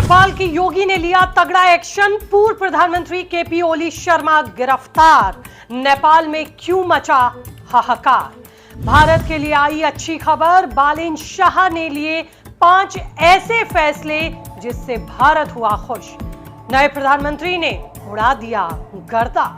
नेपाल की योगी ने लिया तगड़ा एक्शन। पूर्व प्रधानमंत्री केपी ओली शर्मा गिरफ्तार। नेपाल में क्यों मचा हाहाकार। भारत के लिए आई अच्छी खबर। बालेन शाह ने लिए 5 ऐसे फैसले जिससे भारत हुआ खुश। नए प्रधानमंत्री ने उड़ा दिया गर्दा।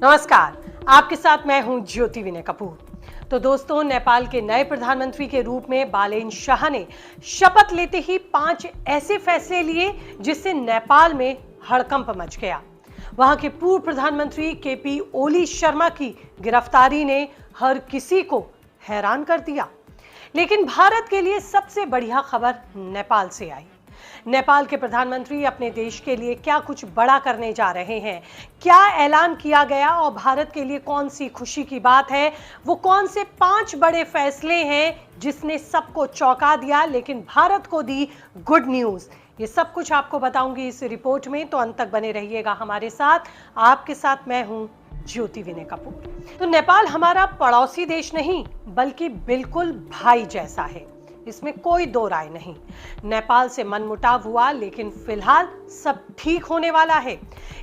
नमस्कार, आपके साथ मैं हूं ज्योति विनय कपूर। तो दोस्तों, नेपाल के नए प्रधानमंत्री के रूप में बालेन शाह ने शपथ लेते ही 5 ऐसे फैसले लिए जिससे नेपाल में हड़कंप मच गया। वहां के पूर्व प्रधानमंत्री केपी ओली शर्मा की गिरफ्तारी ने हर किसी को हैरान कर दिया। लेकिन भारत के लिए सबसे बढ़िया खबर नेपाल से आई। नेपाल के प्रधानमंत्री अपने देश के लिए क्या कुछ बड़ा करने जा रहे हैं, क्या ऐलान किया गया और भारत के लिए कौन सी खुशी की बात है, वो कौन से 5 बड़े फैसले हैं जिसने सबको चौंका दिया लेकिन भारत को दी गुड न्यूज। ये सब कुछ आपको बताऊंगी इस रिपोर्ट में, तो अंत तक बने रहिएगा हमारे साथ। आपके साथ मैं हूं ज्योति विनय कपूर। तो नेपाल हमारा पड़ोसी देश नहीं बल्कि बिल्कुल भाई जैसा है, इसमें कोई दो राय नहीं। नेपाल से मनमुटाव हुआ लेकिन फिलहाल सब ठीक होने वाला है,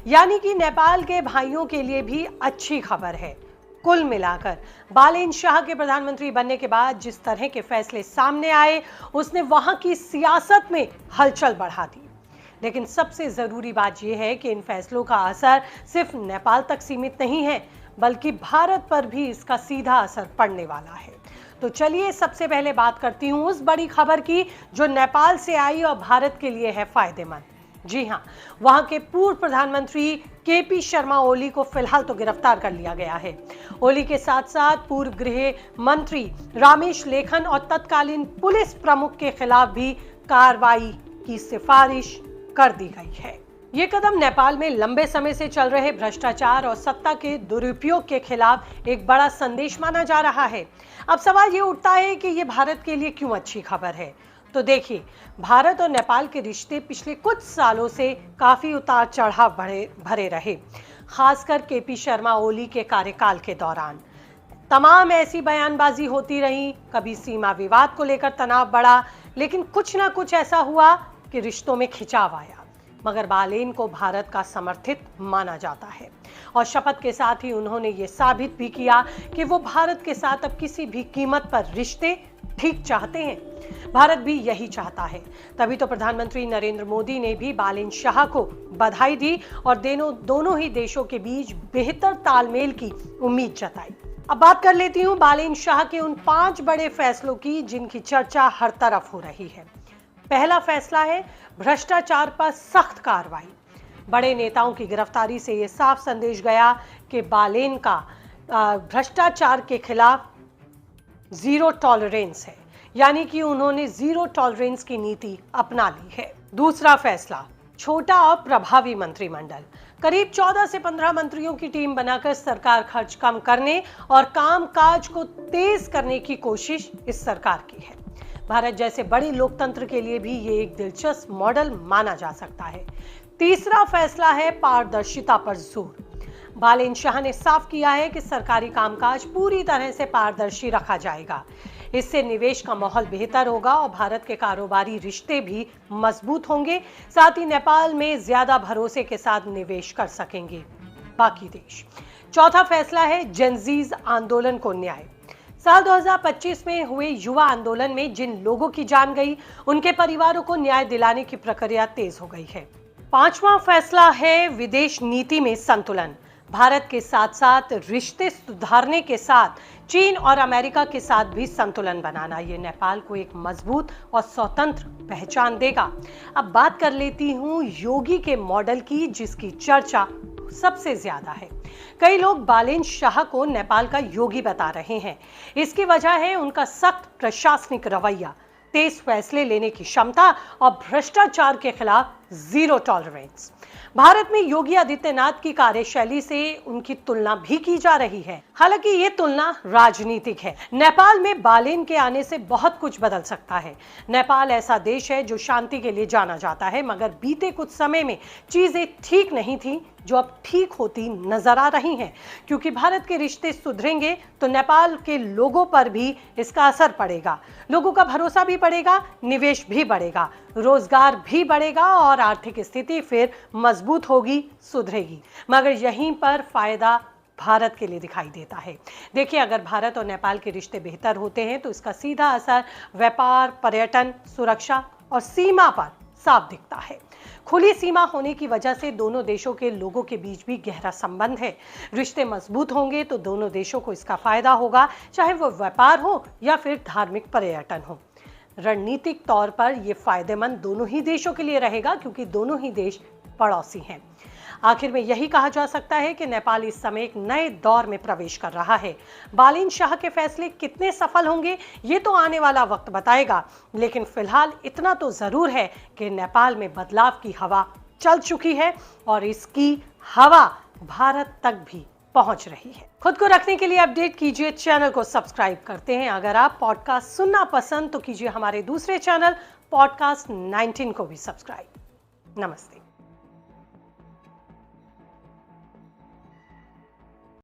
यानी कि नेपाल के भाइयों के लिए भी अच्छी खबर है। कुल मिलाकर बालेन शाह के प्रधानमंत्री बनने के बाद जिस तरह के फैसले सामने आए, उसने वहां की सियासत में हलचल बढ़ा दी। लेकिन सबसे जरूरी बात यह है कि इन फैसलों का असर सिर्फ नेपाल तक सीमित नहीं है, बल्कि भारत पर भी इसका सीधा असर पड़ने वाला है। तो चलिए सबसे पहले बात करती हूं उस बड़ी खबर की जो नेपाल से आई और भारत के लिए है फायदेमंद। जी हां, वहां के पूर्व प्रधानमंत्री केपी शर्मा ओली को फिलहाल तो गिरफ्तार कर लिया गया है। ओली के साथ साथ पूर्व गृह मंत्री रामेश लेखन और तत्कालीन पुलिस प्रमुख के खिलाफ भी कार्रवाई की सिफारिश कर दी गई है। ये कदम नेपाल में लंबे समय से चल रहे भ्रष्टाचार और सत्ता के दुरुपयोग के खिलाफ एक बड़ा संदेश माना जा रहा है। अब सवाल ये उठता है कि ये भारत के लिए क्यों अच्छी खबर है। तो देखिए, भारत और नेपाल के रिश्ते पिछले कुछ सालों से काफी उतार चढ़ाव भरे रहे, खासकर केपी शर्मा ओली के कार्यकाल के दौरान। तमाम ऐसी बयानबाजी होती रही, कभी सीमा विवाद को लेकर तनाव बढ़ा, लेकिन कुछ ना कुछ ऐसा हुआ कि रिश्तों में खिंचाव आया। मगर बालेन को भारत का समर्थित माना जाता है और शपथ के साथ ही उन्होंने ये साबित भी किया कि वो भारत के साथ अब किसी भी कीमत पर रिश्ते ठीक चाहते हैं। भारत भी यही चाहता है। तभी तो प्रधानमंत्री नरेंद्र मोदी ने भी बालेन शाह को बधाई दी और दोनों ही देशों के बीच बेहतर तालमेल की उम्मीद जताई। अब बात कर लेती हूँ बालेन शाह के उन 5 बड़े फैसलों की जिनकी चर्चा हर तरफ हो रही है। पहला फैसला है भ्रष्टाचार पर सख्त कार्रवाई। बड़े नेताओं की गिरफ्तारी से यह साफ संदेश गया कि बालेन का भ्रष्टाचार के खिलाफ जीरो टॉलरेंस है, यानी कि उन्होंने जीरो टॉलरेंस की नीति अपना ली है। दूसरा फैसला, छोटा और प्रभावी मंत्रिमंडल। करीब 14 से 15 मंत्रियों की टीम बनाकर सरकार खर्च कम करने और कामकाज को तेज करने की कोशिश इस सरकार की है। भारत जैसे बड़े लोकतंत्र के लिए भी ये एक दिलचस्प मॉडल माना जा सकता है। तीसरा फैसला है पारदर्शिता पर जोर। बालेन शाह ने साफ किया है कि सरकारी कामकाज पूरी तरह से पारदर्शी रखा जाएगा। इससे निवेश का माहौल बेहतर होगा और भारत के कारोबारी रिश्ते भी मजबूत होंगे। साथ ही नेपाल में ज्यादा भरोसे के साथ निवेश कर सकेंगे बाकी देश। चौथा फैसला है जेनजीज आंदोलन को न्याय। साल 2025 में हुए युवा आंदोलन में जिन लोगों की जान गई, उनके परिवारों को न्याय दिलाने की प्रक्रिया तेज हो गई है। पांचवा फैसला है विदेश नीति में संतुलन। भारत के साथ साथ रिश्ते सुधारने के साथ चीन और अमेरिका के साथ भी संतुलन बनाना, ये नेपाल को एक मजबूत और स्वतंत्र पहचान देगा। अब बात कर लेती हूँ योगी के मॉडल की, जिसकी चर्चा सबसे ज्यादा है। कई लोग बालेन शाह को नेपाल का योगी बता रहे हैं। इसकी वजह है उनका सख्त प्रशासनिक रवैया, तेज फैसले लेने की क्षमता और भ्रष्टाचार के खिलाफ जीरो टॉलरेंस। भारत में योगी आदित्यनाथ की कार्यशैली से उनकी तुलना भी की जा रही है। हालांकि ये तुलना राजनीतिक है। नेपाल में बालेन के आने से बहुत कुछ बदल सकता है। नेपाल ऐसा देश है जो शांति के लिए जाना जाता है, मगर बीते कुछ समय में चीजें ठीक नहीं थी जो अब ठीक होती नजर आ रही हैं। क्योंकि भारत के रिश्ते सुधरेंगे तो नेपाल के लोगों पर भी इसका असर पड़ेगा। लोगों का भरोसा भी बढ़ेगा, निवेश भी बढ़ेगा, रोजगार भी बढ़ेगा और आर्थिक स्थिति फिर मजबूत होगी, सुधरेगी। मगर यहीं पर फायदा भारत के लिए दिखाई देता है। देखिए, अगर भारत और नेपाल के रिश्ते बेहतर होते हैं तो इसका सीधा असर व्यापार, पर्यटन, सुरक्षा और सीमा पर साफ दिखता है। खुली सीमा होने की वजह से दोनों देशों के लोगों के बीच भी गहरा संबंध है। रिश्ते मजबूत होंगे तो दोनों देशों को इसका फायदा होगा, चाहे वो व्यापार हो या फिर धार्मिक पर्यटन हो। रणनीतिक तौर पर यह फायदेमंद दोनों ही देशों के लिए रहेगा, क्योंकि दोनों ही देश पड़ोसी हैं। आखिर में यही कहा जा सकता है कि नेपाल इस समय एक नए दौर में प्रवेश कर रहा है। बालेन शाह के फैसले कितने सफल होंगे ये तो आने वाला वक्त बताएगा, लेकिन फिलहाल इतना तो जरूर है कि नेपाल में बदलाव की हवा चल चुकी है और इसकी हवा भारत तक भी पहुंच रही है। खुद को रखने के लिए अपडेट कीजिए, चैनल को सब्सक्राइब करते हैं। अगर आप पॉडकास्ट सुनना पसंद तो कीजिए हमारे दूसरे चैनल पॉडकास्ट 19 को भी सब्सक्राइब। नमस्ते।